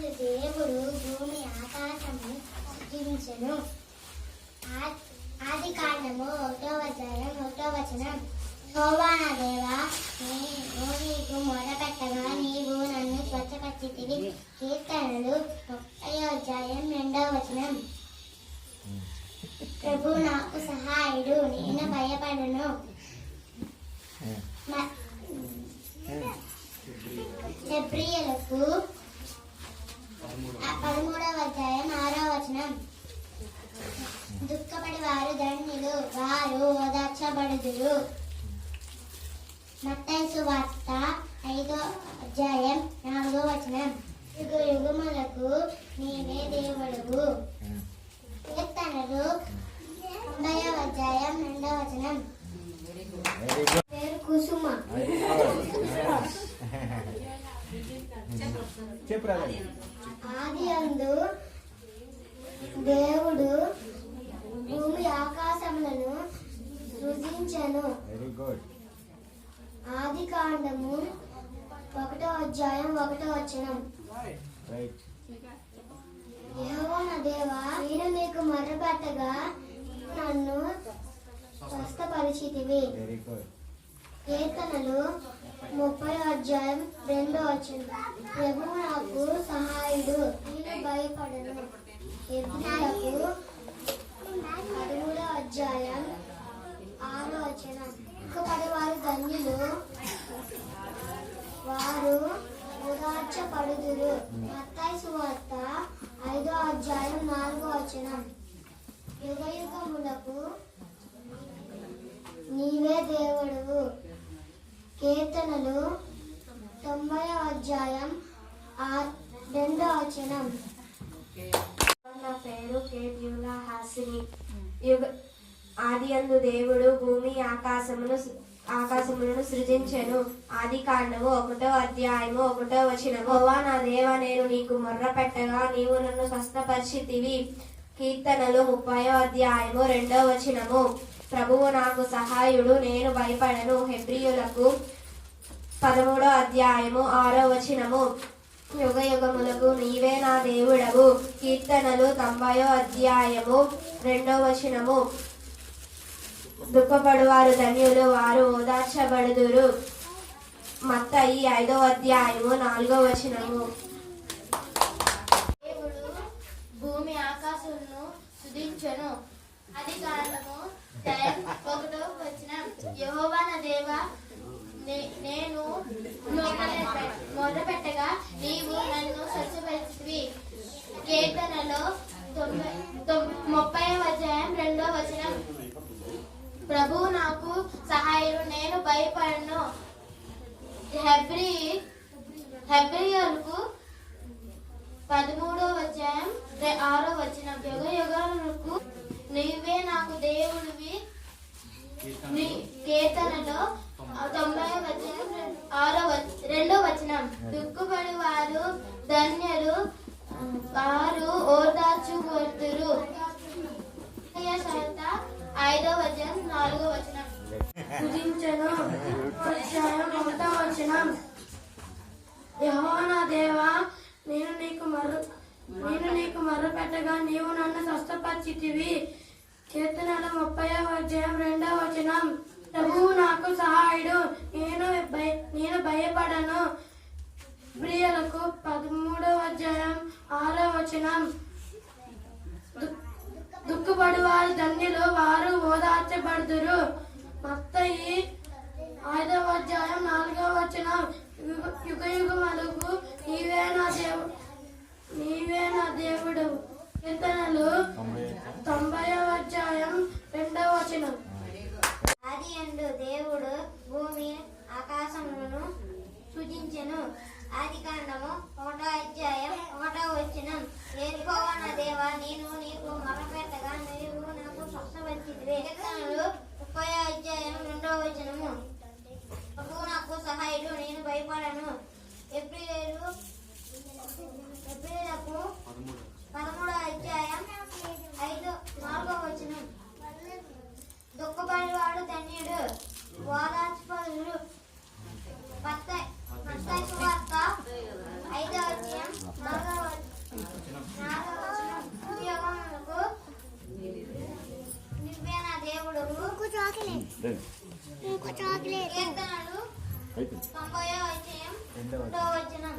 దేవుడు భూమి ఆకాశము సృజించెను. ఆది కాండము 1వ అధ్యాయం 1వ వచనం. యెహోవా నా దేవా, నేను నీకు మొరపెట్టగా నీవు నన్ను స్వచ్ఛపరిచితివి. కీర్తనలు 30వ అధ్యాయం 2వ వచనం. ప్రభు నాకు సహాయుడు, నేను భయపడను. హెబ్రీయులకు 13వ అధ్యాయం 6వ వచనం. దుఃఖపడి వారు ధన్యులు, వారు ఓదార్చబడుదురు. మత్తయి సువార్త 5వ అధ్యాయం 4వ వచనం. యుగ యుగములకు నీవే దేవుడవు. కీర్తనలు 90వ అధ్యాయం 2వ వచనం. పేరు కుసుమ. ఆది యందు దేవుడు భూమి ఆకాశములను సృజించెను. ఆది కాండము 1వ అధ్యాయం 1వ వచనం. యెహోవా నా దేవా, నేను నీకు మొరపెట్టగా నన్ను స్వస్థపరిచితివి. కీర్తనలు 30వ అధ్యాయం 2వ వచనం. ప్రభువు నాకు సహాయుడు, నేను భయపడను. హెబ్రీయులకు 13వ అధ్యాయం 6వ వచనం. దుఃఖపడి వారు ధన్యులు, వారు ఓదార్చబడుదురు. మత్తయి సువార్త 5వ అధ్యాయం 4వ వచనం. యుగ యుగములకు నీవే దేవుడవు. కీర్తనలు 90వ అధ్యాయం 2వ వచనం. నా పేరు కేద్యులా హాసిని. ఆది యందు దేవుడు భూమి ఆకాశములను సృజించెను. ఆది కాండము 1వ అధ్యాయము 1వ వచనము. యెహోవా నా దేవా, నేను నీకు మొర్ర పెట్టగా నీవు నన్ను స్వస్థపరిచితివి. కీర్తనలు 30వ అధ్యాయము 2వ వచనము. ప్రభువు నాకు సహాయుడు, నేను భయపడను. హెబ్రీయులకు 13వ అధ్యాయము 6వ వచనము. యుగ యుగములకు నీవే నా దేవుడవు. కీర్తనలు 90వ అధ్యాయము 2వ వచనము. దుఃఖపడువారు ధన్యులు, వారు ఓదార్చబడుదురు. మత్తయి 5వ అధ్యాయము 4వ వచనము. దేవుడు భూమి ఆకాశమును సృజించెను. ఆది కాండము 1వ వచనం. యెహోవా నా దేవా, నేను మొదలుపెట్టగా నీవు నన్ను స్వచ్ఛపరిచితివి. కీర్తనలో 30వ అధ్యాయం 2వ వచనం. ప్రభువు నాకు సహాయుడు, నేను భయపడను. హెబ్రీయులకు 13వ అధ్యాయం 6వ వచనం. యుగ యుగాలకు నీవే నాకు దేవుడివి. కీర్తనలో 90వ అధ్యాయం 2వ వచనం. దుఃఖపడి వారు ధన్యులు, వారు ఓదార్చబడుదురు. 5వ అధ్యాయం 4వ వచనం. పూజించెను. అధ్యాయం 1వ వచనం. యెహోవా నా దేవా, నేను నీకు మొర్ర పెట్టగా నీవు నన్ను స్వస్థపరిచితివి. కీర్తనలు 30వ అధ్యాయం 2వ వచనం. ప్రభువు నాకు సహాయుడు, నేను భయపడను. హెబ్రీయులకు 13వ అధ్యాయం 6వ వచనం. దుఃఖపడు వారు ధన్యులు, వారు ఓదార్చబడుదురు. మత్తయి 5వ అధ్యాయం 4వ వచనం. యుగ యుగములకు నీవే నా దేవుడు. కీర్తనలు 90వ అధ్యాయం 2వ వచనం. ఆది యందు దేవుడు భూమి ఆకాశములను సృజించెను. ఆది కాండము 1వ అధ్యాయం 1వ వచనం. యెహోవా నా దేవా, నేను నీకు మొరపెట్టగా నీవు నాకు స్వస్థపరిచితివి. కీర్తనలు 30వ అధ్యాయం 2వ వచనము. ప్రభువు నాకు సహాయుడు, నేను భయపడను. హెబ్రీయులకు 13వ అధ్యాయం 4వ వచనం. దుఃఖపడివాడు ధన్యుడు, ఓదార్చబడుదురు. మత్తయి సువార్త 5వ అధ్యాయం 4వ చాక్లెట్ ఇంకో చాక్లెట్ కీర్తనలు 90వ అధ్యాయం 2వ వచనం